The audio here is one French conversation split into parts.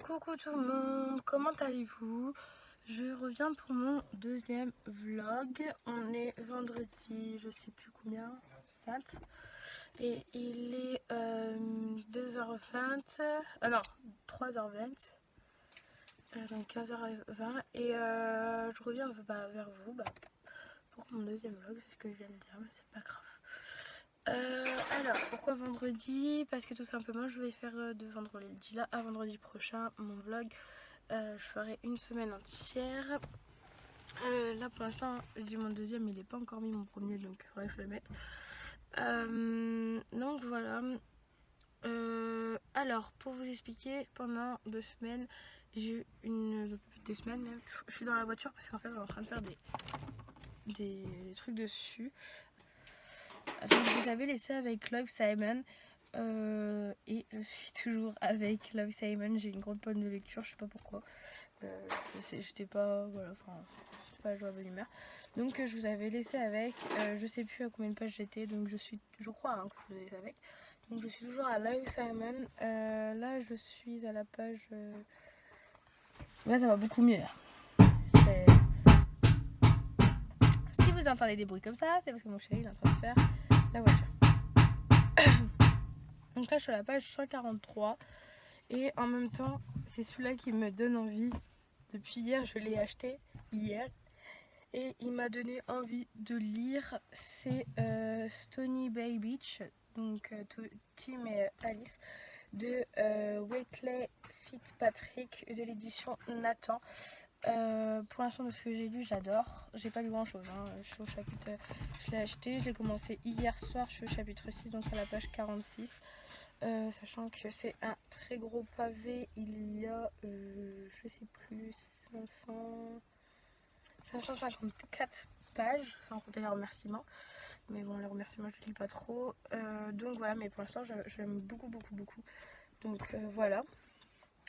Coucou tout le monde, comment allez-vous? Je reviens pour mon deuxième vlog. On est vendredi, je sais plus combien, 20. Et il est 2h20, non, 3h20, donc 15h20. Et je reviens vers vous pour mon deuxième vlog, c'est ce que je viens de dire, mais c'est pas grave. Alors, pourquoi vendredi? Parce que tout simplement, je vais faire de vendredi là à vendredi prochain mon vlog. Je ferai une semaine entière. Là, pour l'instant, je dis mon deuxième, il n'est pas encore mis mon premier, donc il faudrait que je le mette. Donc voilà. Alors, pour vous expliquer, pendant 2 semaines, j'ai eu une... 2 semaines même, je suis dans la voiture parce qu'en fait, on est en train de faire des trucs dessus. Donc, je vous avais laissé avec Love Simon. Et je suis toujours avec Love Simon. J'ai une grande panne de lecture, je sais pas pourquoi. J'étais pas, voilà, enfin, pas la joie de l'humeur. Donc je vous avais laissé avec, je sais plus à combien de pages j'étais, donc je crois hein, que je vous ai laissé avec. Donc je suis toujours à Love Simon. Là je suis à la page. Là ça va beaucoup mieux. Si vous entendez des bruits comme ça, c'est parce que mon chéri est en train de faire la voiture. Donc là je suis à la page 143 et en même temps c'est celui-là qui me donne envie. Depuis hier, je l'ai acheté hier et il m'a donné envie de lire. C'est Stony Bay Beach, donc Tim et Alice de Waitley Fitzpatrick de l'édition Nathan. Pour l'instant, de ce que j'ai lu, j'adore. J'ai pas lu grand chose. Hein. Je suis au chapitre. Je l'ai acheté, je l'ai commencé hier soir. Je suis au chapitre 6, donc à la page 46. Sachant que c'est un très gros pavé, il y a, je sais plus, 554 pages, sans compter les remerciements. Mais bon, les remerciements, je ne lis pas trop. Donc voilà, mais pour l'instant, j'aime beaucoup, beaucoup, beaucoup. Donc voilà.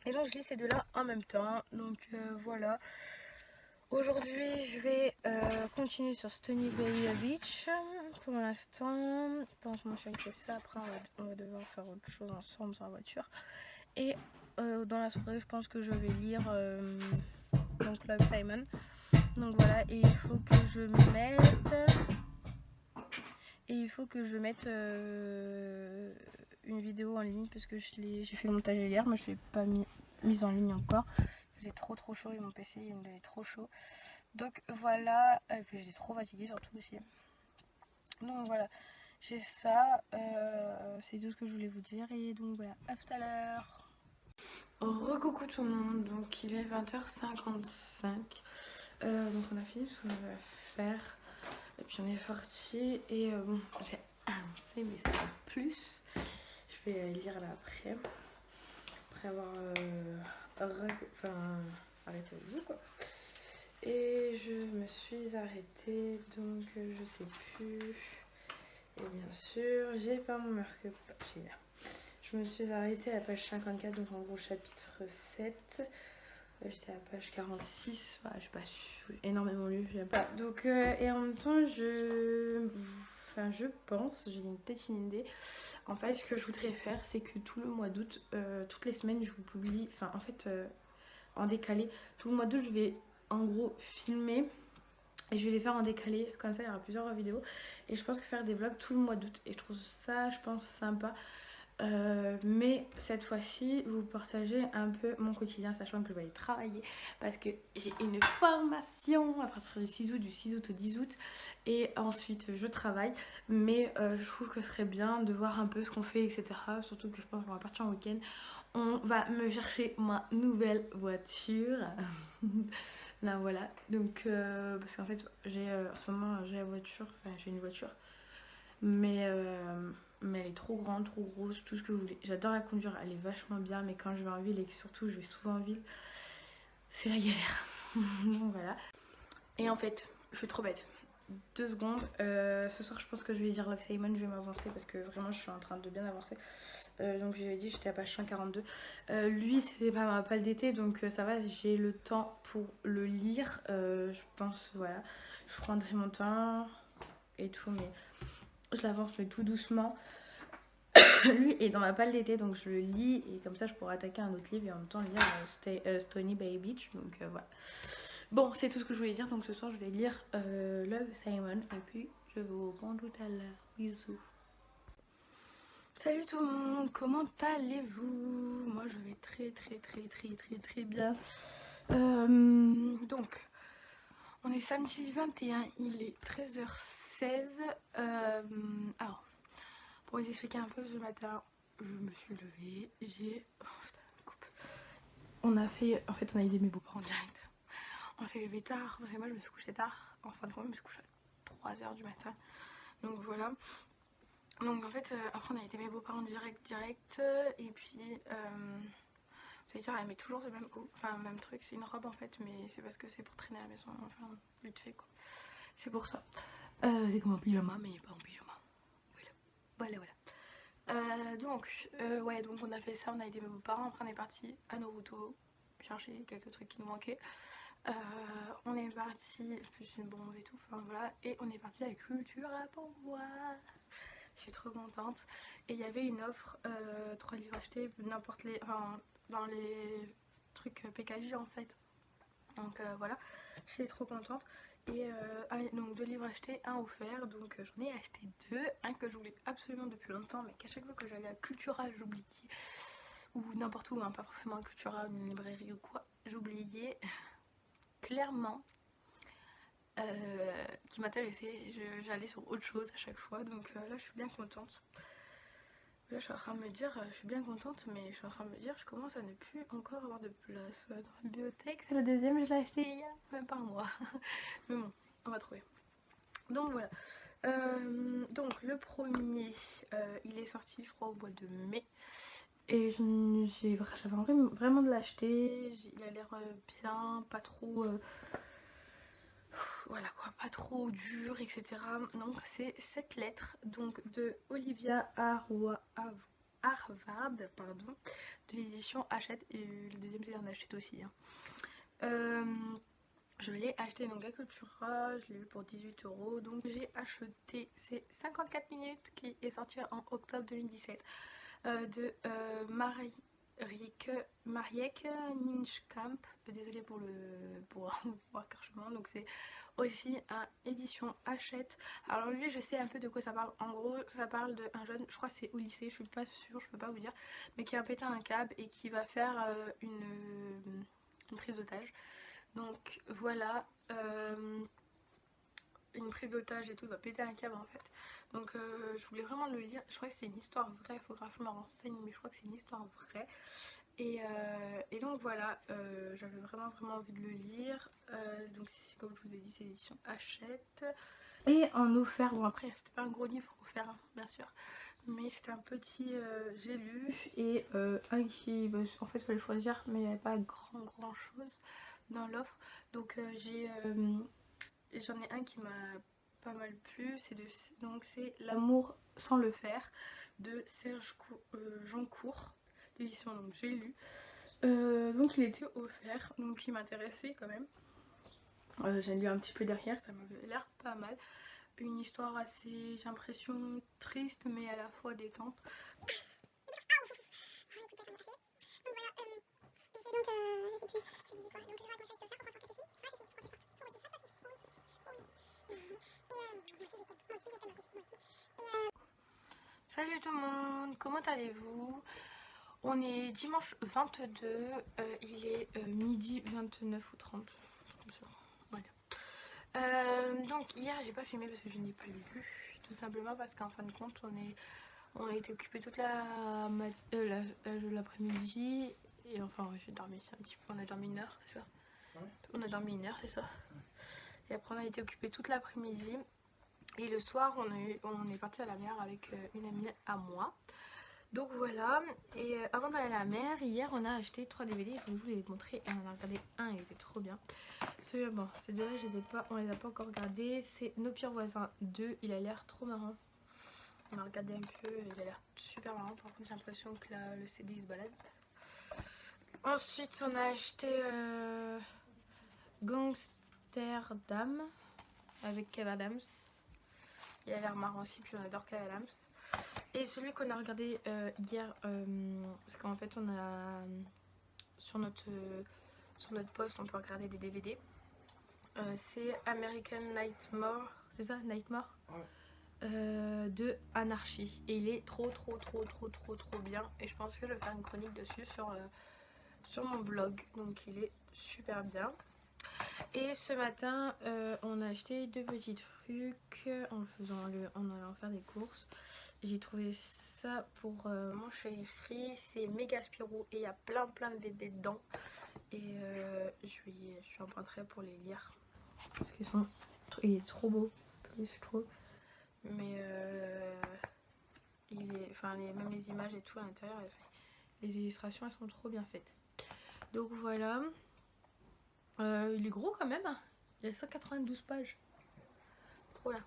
Et donc, je lis ces deux-là en même temps. Donc voilà. Aujourd'hui, je vais continuer sur Stony Bay Beach pour l'instant. Pendant que mon chéri fait ça, après on va devoir faire autre chose ensemble sur la voiture. Et dans la soirée, je pense que je vais lire donc Love Simon. Donc voilà, et il faut que je mette une vidéo en ligne parce que j'ai fait le montage hier, mais je ne l'ai pas mise en ligne encore. J'ai trop chaud et mon PC il me donnait trop chaud. Donc voilà, et puis j'étais trop fatiguée surtout aussi. Donc voilà, j'ai ça, c'est tout ce que je voulais vous dire et donc voilà, à tout à l'heure. Recoucou tout le monde, donc il est 20h55, donc on a fini ce qu'on avait à faire et puis on est sorti et bon j'ai avancé mais sans plus. Je vais lire là après avoir arrêté le jeu quoi. Et je me suis arrêtée, donc je sais plus. Et bien sûr, j'ai pas mon marque. Je me suis arrêtée à la page 54, donc en gros chapitre 7. J'étais à la page 46, enfin, j'ai pas énormément lu, j'aime pas. Donc, et en même temps, je pense, j'ai peut-être une idée. En fait, ce que je voudrais faire, c'est que tout le mois d'août, toutes les semaines, je vous publie, enfin, en fait, en décalé, tout le mois d'août, je vais en gros filmer et je vais les faire en décalé, comme ça il y aura plusieurs vidéos. Et je pense que faire des vlogs tout le mois d'août, et je trouve ça, je pense, sympa. Mais cette fois-ci, vous partagez un peu mon quotidien, sachant que je vais aller travailler parce que j'ai une formation à partir du 6 août au 10 août et ensuite je travaille. Mais je trouve que ce serait bien de voir un peu ce qu'on fait, etc. Surtout que je pense qu'on va partir en week-end. On va me chercher ma nouvelle voiture. Là voilà, donc parce qu'en fait en ce moment j'ai la voiture, enfin j'ai une voiture, mais elle est trop grande, trop grosse, tout ce que vous voulez. J'adore la conduire, elle est vachement bien, mais quand je vais en ville et que surtout je vais souvent en ville, c'est la galère. Donc voilà. Et en fait, je suis trop bête. 2 secondes. Ce soir, je pense que je vais dire Love Simon, je vais m'avancer parce que vraiment, je suis en train de bien avancer. Donc, j'avais dit, j'étais à page 142. Lui, c'était pas ma palle d'été, donc ça va, j'ai le temps pour le lire. Je pense, voilà, je prendrai mon temps et tout, mais je l'avance, mais tout doucement. Lui est dans ma palle d'été, donc je le lis et comme ça je pourrais attaquer un autre livre et en même temps lire Stony Bay Beach. Donc voilà. Bon, c'est tout ce que je voulais dire. Donc ce soir je vais lire Love Simon et puis je vous reprends tout à l'heure. Bisous. Salut tout le monde, comment allez-vous? Moi je vais très bien. Donc, on est samedi 21, il est 13h16. Alors, pour vous expliquer un peu, ce matin, je me suis levée, j'ai... Oh, putain, coupe. On a fait... En fait, on a aidé mes beaux-parents en direct. On s'est levé tard, parce que moi je me suis couchée tard. En fin de compte, je me suis couchée à 3h du matin. Donc voilà. Donc en fait, après on a aidé mes beaux-parents direct. Et puis... c'est-à-dire elle met toujours le même haut, enfin même truc, c'est une robe en fait, mais c'est parce que c'est pour traîner à la maison, enfin vite fait quoi. C'est pour ça. C'est comme un pyjama, mais pas en pyjama. Voilà. Donc on a fait ça, on a aidé mes beaux-parents, après on est parti à Naruto chercher quelques trucs qui nous manquaient. On est parti, plus une bombe et tout, enfin voilà, et on est parti à la culture à Pont-Bois. Je suis trop contente. Et il y avait une offre, 3 livres achetés, n'importe les... Enfin, dans les trucs PKJ en fait. Donc voilà, je suis trop contente. Et donc 2 livres achetés, 1 offert. Donc j'en ai acheté 2. Un que je voulais absolument depuis longtemps, mais qu'à chaque fois que j'allais à Cultura, j'oubliais. Ou n'importe où, hein, pas forcément à Cultura, une librairie ou quoi. J'oubliais clairement qui m'intéressait. J'allais sur autre chose à chaque fois. Donc là, je suis bien contente. Là je suis en train de me dire, je suis bien contente, mais je suis en train de me dire, je commence à ne plus encore avoir de place dans la bibliothèque. C'est la deuxième, je l'ai acheté il y a même pas un mois. Mais bon, on va trouver. Donc voilà. Donc le premier, il est sorti je crois au mois de mai. Et j'avais envie vraiment de l'acheter. Il a l'air bien, pas trop... voilà quoi, pas trop dur, etc. Donc c'est 7 lettres, donc de Olivia Harvard, pardon, de l'édition Hachette, et le deuxième c'est un Hachette aussi. Hein. Je l'ai acheté donc à Cultura, je l'ai eu pour 18 €, donc j'ai acheté, c'est 54 minutes qui est sorti en octobre 2017, de Marieke Ninschkamp, désolée pour l'écorchement, donc c'est aussi un édition Hachette. Alors lui je sais un peu de quoi ça parle, en gros ça parle d'un jeune, je crois que c'est au lycée, je suis pas sûre, je peux pas vous dire, mais qui a pété un câble et qui va faire une prise d'otage. Donc voilà, une prise d'otage et tout, il va péter un câble en fait. Donc je voulais vraiment le lire, je crois que c'est une histoire vraie, il faudra que je me renseigne, mais je crois que c'est une histoire vraie. Et donc voilà, j'avais vraiment envie de le lire. Donc comme je vous ai dit, c'est l'édition Hachette. Et en offert, bon après c'était pas un gros livre offert, hein, bien sûr, mais c'était un petit, j'ai lu, et un qui, en fait il fallait choisir, mais il n'y avait pas grand chose dans l'offre. Donc j'en ai un qui m'a pas mal plu, donc c'est L'amour sans le faire de Serge Jancourt, d'édition, donc j'ai lu. Donc il était offert, donc il m'intéressait quand même. J'ai lu un petit peu derrière, ça m'avait l'air pas mal. Une histoire assez, j'ai l'impression, triste mais à la fois détente. Salut tout le monde, comment allez-vous? On est dimanche 22, il est midi 29 ou 30, comme ça. Voilà. Donc hier j'ai pas filmé parce que je n'ai pas lu, tout simplement parce qu'en fin de compte on a été occupé toute l'après-midi, et enfin ouais, j'ai dormi ici un petit peu, on a dormi 1 heure, c'est ça? Ouais. On a dormi 1 heure, c'est ça. Et après on a été occupé toute l'après-midi, et le soir on est parti à la mer avec une amie à moi. Donc voilà, et avant d'aller à la mer, hier on a acheté 3 DVD, je vais vous les montrer, et on a regardé un, il était trop bien. Celui-là, bon, ces deux-là on les a pas encore regardés, c'est Nos pires voisins 2, il a l'air trop marrant. On a regardé un peu, il a l'air super marrant, par contre j'ai l'impression que le CD il se balade. Ensuite on a acheté Et celui qu'on a regardé hier, parce qu'en fait on a sur notre poste on peut regarder des DVD. C'est American Nightmare, c'est ça, Nightmare, de Anarchy, et il est trop bien, et je pense que je vais faire une chronique dessus sur mon blog, donc il est super bien. Et ce matin on a acheté 2 petits trucs en allant faire des courses. J'ai trouvé ça pour mon chéri, c'est méga Spirou et il y a plein de BD dedans, et je suis emprunterai pour les lire parce il est trop beau, plus je trouve, mais même les images et tout à l'intérieur, les illustrations elles sont trop bien faites. Donc voilà, il est gros quand même, il y a 192 pages, trop bien.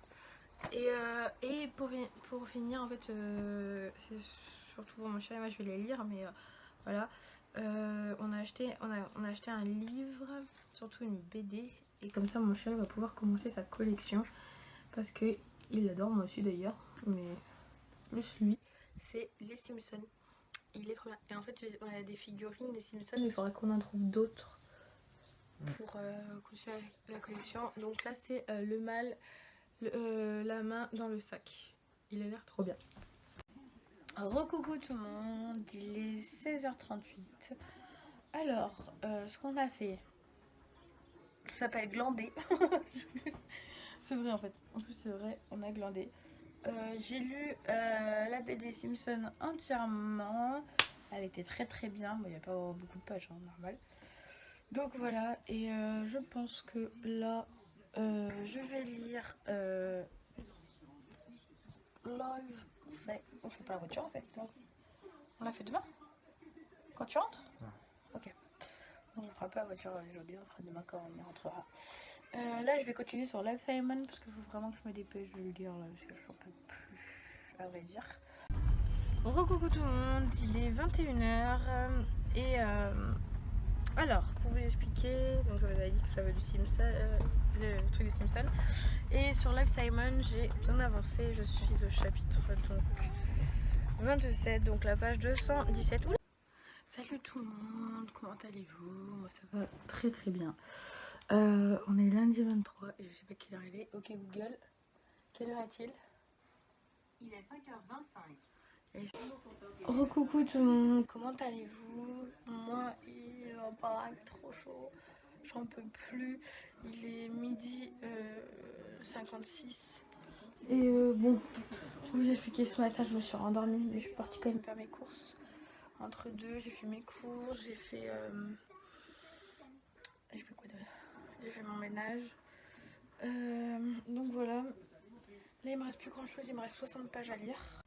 Et pour finir, en fait, c'est surtout pour mon chéri, moi je vais les lire, mais voilà, on a acheté un livre, surtout une BD, et comme ça mon chéri va pouvoir commencer sa collection, parce que il l'adore, moi aussi d'ailleurs, mais plus lui, c'est les Simpsons. Il est trop bien. Et en fait, on a des figurines des Simpsons, il faudrait qu'on en trouve d'autres pour continuer la collection. Donc là, c'est le mâle, la main dans le sac. Il a l'air trop bien. Recoucou tout le monde, il est 16h38. Alors, ce qu'on a fait, ça s'appelle glander. C'est vrai en fait, en plus c'est vrai, on a glandé. J'ai lu la BD Simpson entièrement. Elle était très bien, bon, il n'y a pas beaucoup de pages, hein, normal. Donc voilà, et je pense que là, je vais lire Live. On fait pas la voiture en fait, non. On l'a fait demain quand tu rentres. Ok. On ne fera pas la voiture aujourd'hui, on fera demain quand on y rentrera. Là je vais continuer sur Live Simon parce qu'il faut vraiment que je me dépêche de le lire là, parce que je n'en peux plus, à vrai dire. Recoucou tout le monde, il est 21h et alors pour vous expliquer, donc je vous avais dit que j'avais le truc de Simpson, et sur Live Simon j'ai bien avancé, je suis au chapitre donc 27, donc la page 217. Oula. Salut tout le monde, comment allez-vous? Moi ça va très bien. On est lundi 23 et je sais pas quelle heure il est. Ok Google, quelle heure est-il? Il est 5h25. Recoucou tout le monde, comment allez-vous? Moi il va pas être trop chaud, j'en peux plus. Il est midi 56. Et bon, je vais vous expliquer, ce matin je me suis rendormie, mais je suis partie quand même faire mes courses. Entre deux, j'ai fait mes cours, j'ai fait quoi d'autre? J'ai fait mon ménage. Donc voilà. Là il me reste plus grand chose, il me reste 60 pages à lire.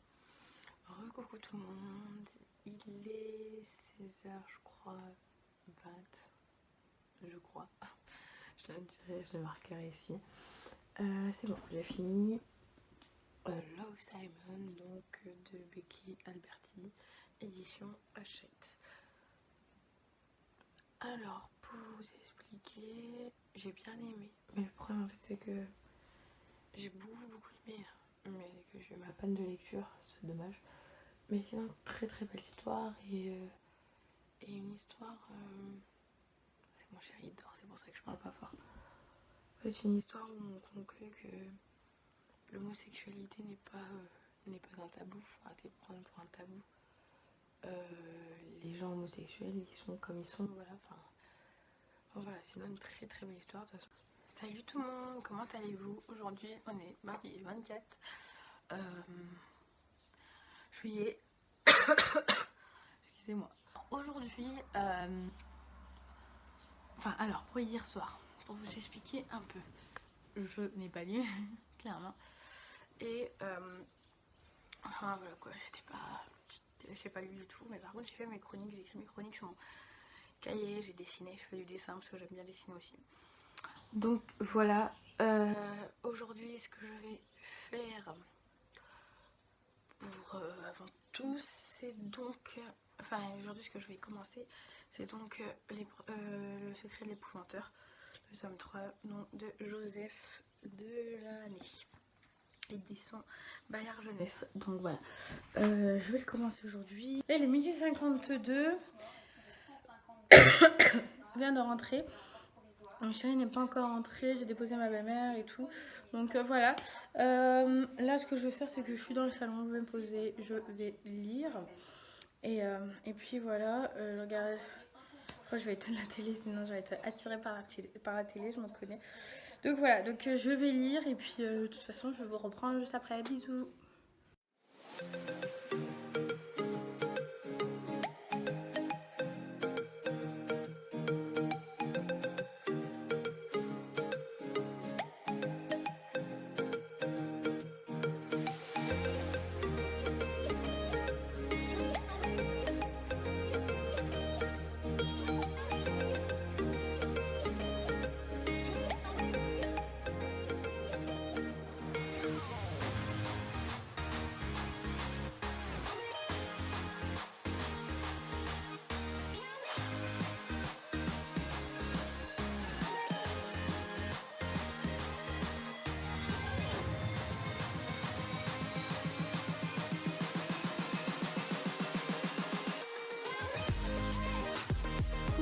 Recoucou tout le monde, il est 16h je crois, 20, je crois. Je le dirai, je le marquerai ici. C'est bon, j'ai fini. Love Simon, donc de Becky Alberti, édition Hachette. Alors, pour vous expliquer, j'ai bien aimé. Mais le problème en fait c'est que j'ai beaucoup aimé, mais que j'ai eu ma panne de lecture, c'est dommage. Mais sinon, très belle histoire, et une histoire... Mon chéri dort, c'est pour ça que je parle pas fort. En fait, une histoire où on conclut que l'homosexualité n'est pas un tabou, faut arrêter de prendre pour un tabou. Les gens homosexuels, ils sont comme ils sont, voilà, voilà, sinon une très belle histoire de toute façon. Salut tout le monde, comment allez-vous? Aujourd'hui, on est mardi 24 juillet. Excusez-moi. Aujourd'hui, alors pour hier soir, pour vous expliquer un peu, je n'ai pas lu, clairement. Et voilà quoi, j'ai pas lu du tout, mais par contre j'ai fait mes chroniques, j'ai écrit mes chroniques sur mon cahier, j'ai dessiné, je fais du dessin parce que j'aime bien dessiner aussi. Donc voilà, aujourd'hui ce que je vais faire pour avant tout, c'est donc, aujourd'hui ce que je vais commencer, c'est donc le secret de l'épouvanteur, le tome 3, nom de Joseph Delaney. édition Bayard Jeunesse. Donc voilà, je vais le commencer aujourd'hui. Là il est midi 52. Je viens de rentrer. Mon chéri n'est pas encore rentré, j'ai déposé ma belle-mère et tout. Donc voilà. Là ce que je vais faire, c'est que je suis dans le salon, je vais me poser, je vais lire. Et puis voilà, je regarde. Je vais éteindre la télé, sinon je vais être attirée par la télé, je m'en connais. Donc voilà, donc je vais lire et puis de toute façon je vous reprends juste après. Bisous.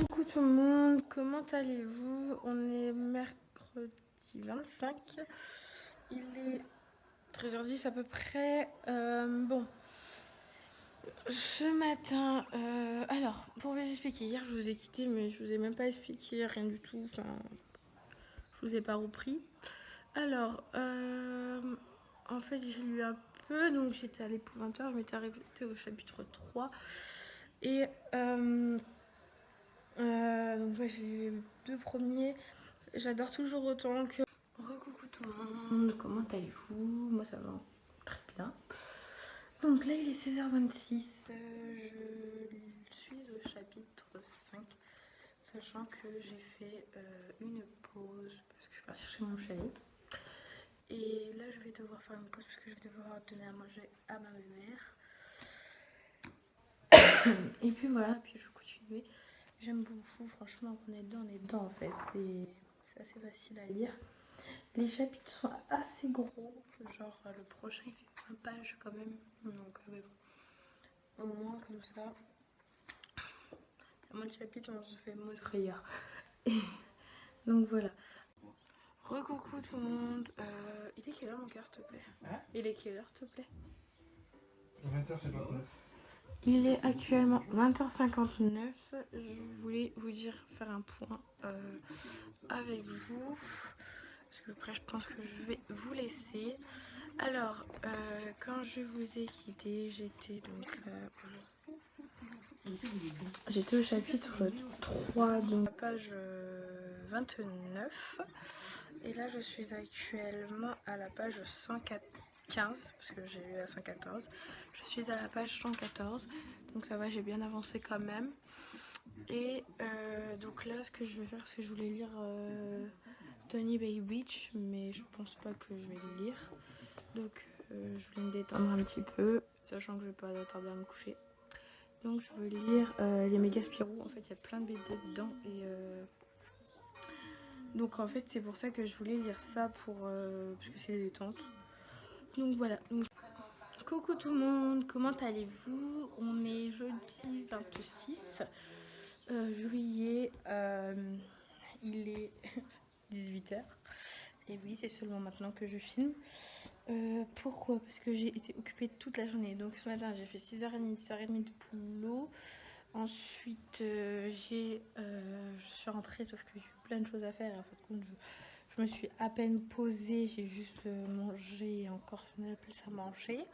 Coucou tout le monde, comment allez-vous? On est mercredi 25, il est 13h10 à peu près. Bon, ce matin, alors pour vous expliquer, hier je vous ai quitté mais je vous ai même pas expliqué rien du tout, enfin, je vous ai pas repris. Alors, en fait j'ai lu un peu, donc j'étais à l'épouvanteur, je m'étais arrêtée au chapitre 3 et donc ouais, j'ai lu les 2 premiers. J'adore toujours autant que... Recoucou tout le monde, comment allez-vous? Moi ça va très bien. Donc là il est 16h26, je suis au chapitre 5, sachant que j'ai fait une pause parce que je suis partie chercher mon chéri. Et là je vais devoir faire une pause parce que je vais devoir donner à manger à ma mère. Et puis voilà, puis je vais continuer. J'aime beaucoup, franchement, on est dedans en fait, c'est assez facile à lire. Les chapitres sont assez gros, genre le prochain il fait 20 pages quand même, donc au moins comme ça, à moins de chapitres on se fait mot de frayeur. Donc voilà. Recoucou tout le monde, il est quelle heure mon cœur s'il te plaît? Hein? Il est quelle heure s'il te plaît? 20h59. Il est actuellement 20h59, je voulais vous dire, faire un point avec vous. Parce que après je pense que je vais vous laisser. Alors, quand je vous ai quitté, j'étais au chapitre 3, donc page 29. Et là, je suis actuellement à la page 115, parce que j'ai lu à 114. Je suis à la page 114, donc ça va, j'ai bien avancé quand même. Et donc là, ce que je vais faire, c'est que je voulais lire Stony Bay Beach, mais je pense pas que je vais le lire. Donc je voulais me détendre un petit peu, sachant que je vais pas tarder à me coucher. Donc je veux lire les méga Spirou. En fait, il y a plein de BD dedans. Et donc en fait, c'est pour ça que je voulais lire ça, parce que c'est détente. Donc voilà. Donc, coucou tout le monde, comment allez-vous? On est jeudi 26 juillet. Il est 18h. Et oui, c'est seulement maintenant que je filme. Pourquoi? Parce que j'ai été occupée toute la journée. Donc ce matin, j'ai fait 6h30, 10h30 de boulot. Ensuite, je suis rentrée, sauf que j'ai eu plein de choses à faire. En fait, je me suis à peine posée, j'ai juste mangé, encore si on appelle ça manger.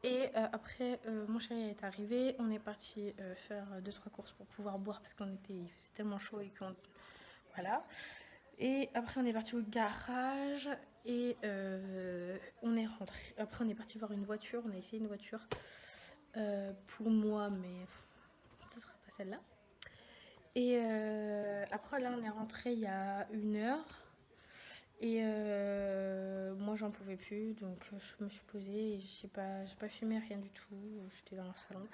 Et après, mon chéri est arrivé, on est parti faire 2-3 courses pour pouvoir boire parce il faisait tellement chaud et qu'on... Voilà. Et après, on est parti au garage et on est rentré. Après, on est parti voir une voiture, on a essayé une voiture pour moi, mais ce sera pas celle-là. Et après, là, on est rentré il y a 1 heure. Et moi j'en pouvais plus, donc je me suis posée et j'ai pas filmé rien du tout, j'étais dans le salon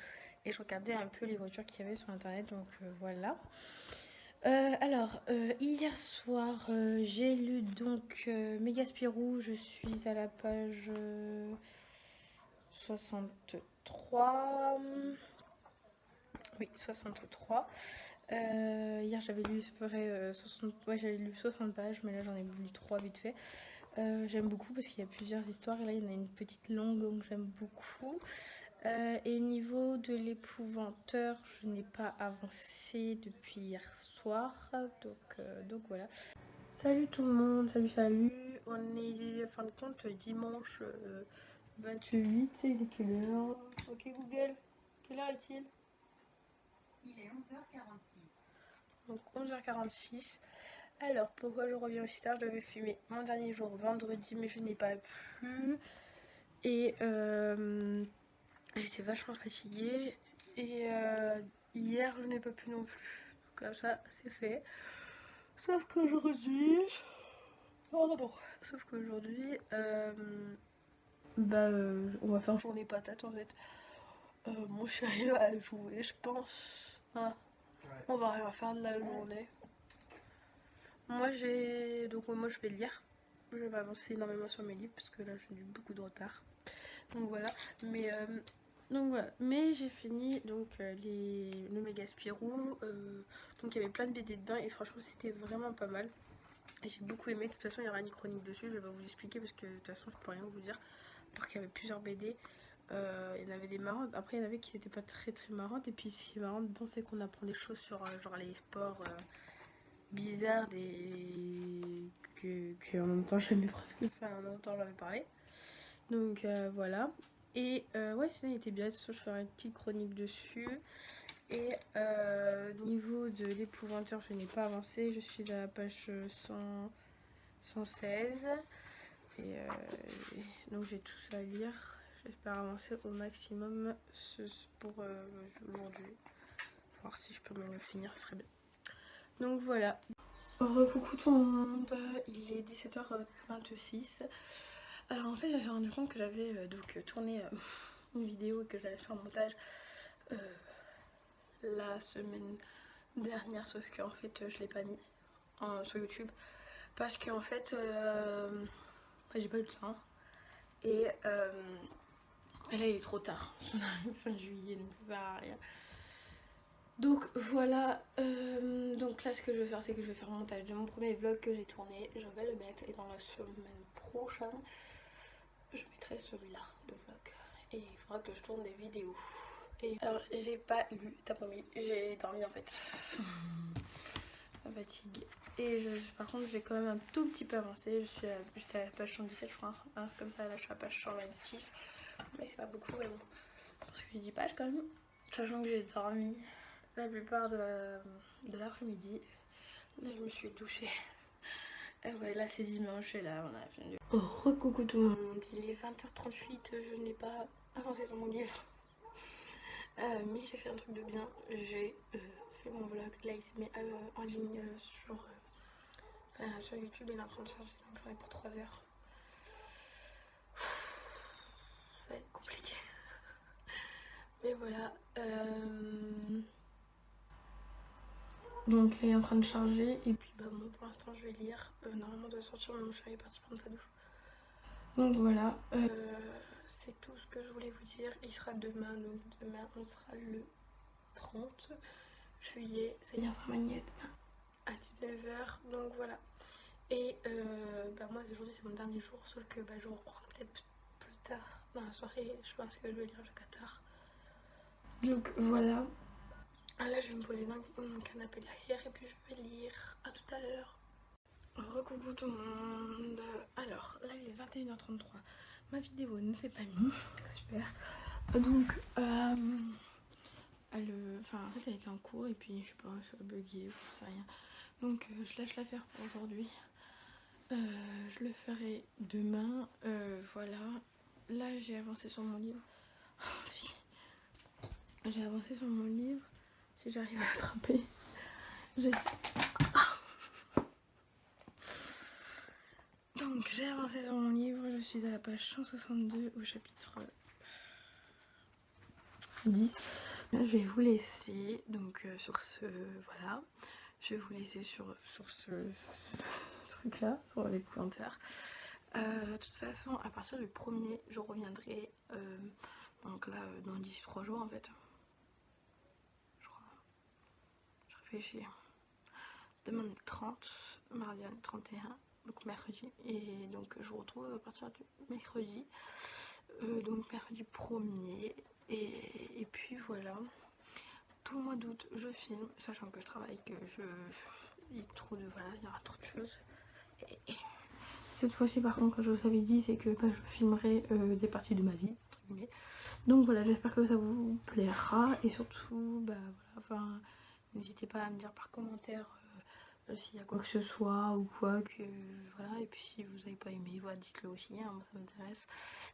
et je regardais un peu les voitures qu'il y avait sur internet, donc voilà. Hier soir, j'ai lu donc Mégaspirou, je suis à la page 63. Oui, 63. Hier j'avais lu à peu près 60, ouais, j'avais lu 60 pages, mais là j'en ai lu 3 vite fait. J'aime beaucoup parce qu'il y a plusieurs histoires et là il y en a une petite longue donc j'aime beaucoup. Et niveau de l'épouvanteur, je n'ai pas avancé depuis hier soir, donc voilà. Salut tout le monde, salut. On est, fin de compte, dimanche 28, il est quelle heure? Ok Google, quelle heure est-il? Il est 11h46. Donc 11h46. Alors pourquoi je reviens aussi tard? Je devais filmer mon dernier jour vendredi mais je n'ai pas pu. Et j'étais vachement fatiguée. Et hier je n'ai pas pu non plus. Comme ça c'est fait. Sauf qu'aujourd'hui... Pardon. Sauf qu'aujourd'hui... on va faire journée patate en fait. Mon chéri va jouer je pense. Ah, on va rien faire de la journée. Moi je vais lire. Je vais avancer énormément sur mes livres parce que là j'ai eu beaucoup de retard. Donc voilà. Mais j'ai fini donc le Mégaspirou. Donc il y avait plein de BD dedans et franchement c'était vraiment pas mal. J'ai beaucoup aimé. De toute façon il y aura une chronique dessus. Je vais pas vous expliquer parce que de toute façon je peux rien vous dire. Alors qu'il y avait plusieurs BD. Il y en avait des marrantes. Après il y en avait qui n'étaient pas très très marrantes. Et puis ce qui est marrant dedans c'est qu'on apprend des choses sur genre les sports bizarres que en même temps j'aimais presque. Enfin en même temps j'avais parlé. Donc voilà. Et ouais, sinon il était bien. De toute façon, je ferai une petite chronique dessus. Et niveau de l'épouvanteur, je n'ai pas avancé. Je suis à la page 116. Et donc j'ai tout ça à lire. J'espère avancer au maximum pour aujourd'hui. Voir si je peux me le finir, ce serait bien. Donc voilà. Coucou tout le monde. Il est 17h26. Alors en fait, j'ai rendu compte que j'avais tourné une vidéo et que j'avais fait un montage la semaine dernière, sauf qu'en fait je l'ai pas mis sur YouTube parce qu'en fait j'ai pas eu le temps et là il est trop tard. On arrive fin juillet donc ça sert à rien. Donc voilà, donc là ce que je vais faire c'est que je vais faire un montage de mon premier vlog que j'ai tourné, je vais le mettre et dans la semaine prochaine je mettrai celui-là de vlog et il faudra que je tourne des vidéos. Et alors j'ai pas lu, t'as promis, j'ai dormi en fait. La fatigue. Et par contre j'ai quand même un tout petit peu avancé, j'étais à la page 117 je crois, hein, comme ça là je suis à la page 126. Mais c'est pas beaucoup mais bon, parce que j'ai 10 pages quand même, sachant que j'ai dormi la plupart de l'après-midi. Là je me suis douchée. Et ouais là c'est dimanche et là on a fini. Recoucou tout le monde, il est 20h38, je n'ai pas avancé sur mon livre. Mais j'ai fait un truc de bien, j'ai fait mon vlog, là il s'est mis en ligne sur YouTube, il est en train de charger, donc j'en ai pour 3 heures. Ça va être compliqué. Mais voilà. Donc là il est en train de charger et puis bah moi pour l'instant je vais lire. Normalement de sortir, mon chéri est parti prendre sa douche. Donc voilà, c'est tout ce que je voulais vous dire. Il sera demain, donc demain on sera le 30 juillet, c'est-à-dire sera ma nièce demain à 19h, donc voilà. Et moi aujourd'hui c'est mon dernier jour, sauf que je reprends peut-être plus tard dans la soirée, je pense que je vais lire jusqu'à tard. Donc voilà, là je vais me poser dans mon canapé derrière et puis je vais lire. À tout à l'heure. Recoucou tout le monde. Alors là il est 21h33, ma vidéo ne s'est pas mise, super. Donc en fait elle était en cours et puis je sais pas, ça a bugué, je sais rien. Donc je lâche l'affaire pour aujourd'hui. Je le ferai demain. Voilà. Là j'ai avancé sur mon livre. J'ai avancé sur mon livre. Si j'arrive à l'attraper. Donc j'ai avancé sur mon livre. Je suis à la page 162 au chapitre 10. Là, je vais vous laisser. Donc sur ce, voilà. je vais vous laisser sur ce truc là, sur les commentaires. De toute façon, à partir du 1er, je reviendrai, donc là, dans d'ici 3 jours en fait, je crois, je réfléchis, demain le 30, mardi le 31, donc mercredi, et donc je vous retrouve à partir du mercredi, donc mercredi 1er, et puis voilà. Tout le mois d'août, je filme, sachant que je travaille, que il y a trop de, voilà, il y aura trop de choses. Et cette fois-ci, par contre, comme je vous avais dit, c'est que je filmerai des parties de ma vie, entre guillemets. Donc voilà, j'espère que ça vous plaira, et surtout, bah voilà, enfin, n'hésitez pas à me dire par commentaire s'il y a quoi que ce soit ou quoi, que voilà, et puis si vous n'avez pas aimé, voilà, dites-le aussi, hein, moi ça m'intéresse.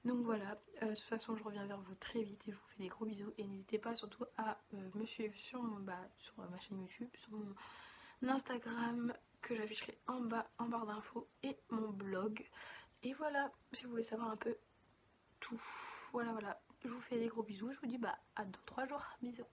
Donc voilà, de toute façon je reviens vers vous très vite et je vous fais des gros bisous, et n'hésitez pas surtout à me suivre sur ma chaîne YouTube, sur mon Instagram que j'afficherai en bas, en barre d'infos, et mon blog. Et voilà, si vous voulez savoir un peu tout, voilà, je vous fais des gros bisous, je vous dis à dans 3 jours, bisous.